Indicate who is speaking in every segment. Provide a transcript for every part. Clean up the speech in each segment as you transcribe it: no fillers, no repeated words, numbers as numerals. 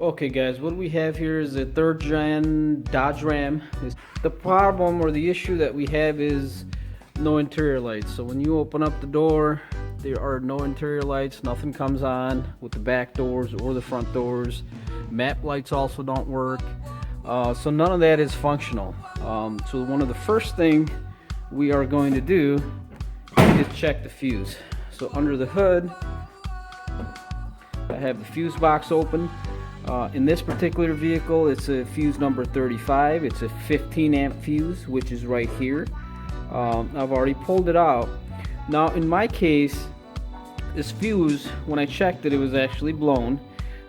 Speaker 1: Okay guys, what we have here is a third gen Dodge Ram. The problem or the issue that we have is no interior lights. So when you open up the door, there are no interior lights, nothing comes on with the back doors or the front doors. Map lights also don't work. So none of that is functional. So one of the first thing we are going to do is check the fuse. So under the hood, I have the fuse box open. In this particular vehicle, it's a fuse number 35. It's a 15 amp fuse, which is right here. I've already pulled it out. Now in my case, this fuse, when I checked it, it was actually blown.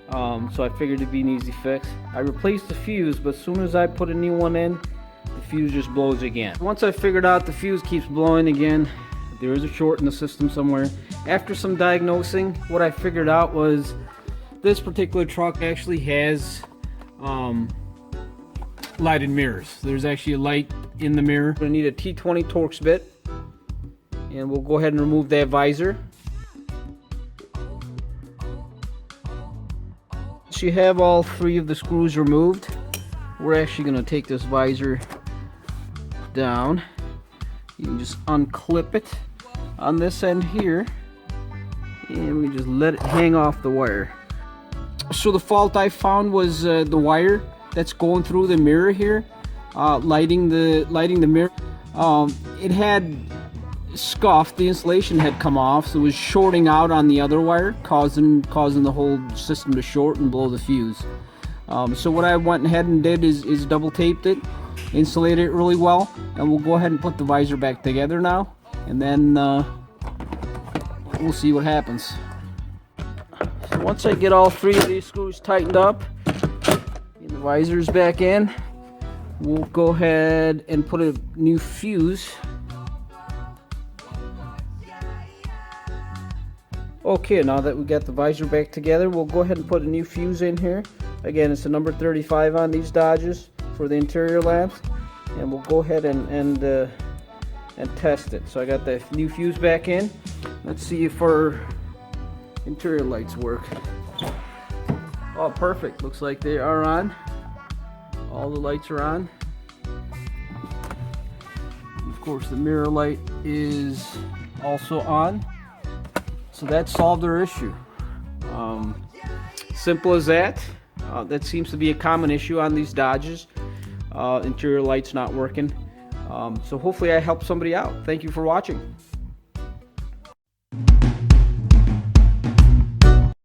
Speaker 1: So I figured it'd be an easy fix. I replaced the fuse, but as soon as I put a new one in, the fuse just blows again. Once I figured out the fuse keeps blowing again, there is a short in the system somewhere. After some diagnosing, what I figured out was this particular truck actually has lighted mirrors. There's actually a light in the mirror. I need a T20 Torx bit, and we'll go ahead and remove that visor. So you have all three of the screws removed. We're actually going to take this visor down. You can just unclip it on this end here, and we just let it hang off the wire. So the fault I found was the wire that's going through the mirror here, lighting the mirror. It had scuffed. The insulation had come off, so it was shorting out on the other wire, causing the whole system to short and blow the fuse. So what I went ahead and did is double taped it, insulated it really well, and we'll go ahead and put the visor back together now, and then we'll see what happens. So once I get all three of these screws tightened up and the visor's back in, we'll go ahead and put a new fuse. Okay, now that we got the visor back together, we'll go ahead and put a new fuse in here. Again, it's a number 35 on these Dodges for the interior lamps, and we'll go ahead and test it. So I got the new fuse back in. Let's see if our interior lights work. Oh, perfect. Looks like they are on. All the lights are on. Of course, the mirror light is also on. So that solved our issue. Simple as that. That seems to be a common issue on these Dodges. Interior lights not working. So hopefully I helped somebody out. Thank you for watching.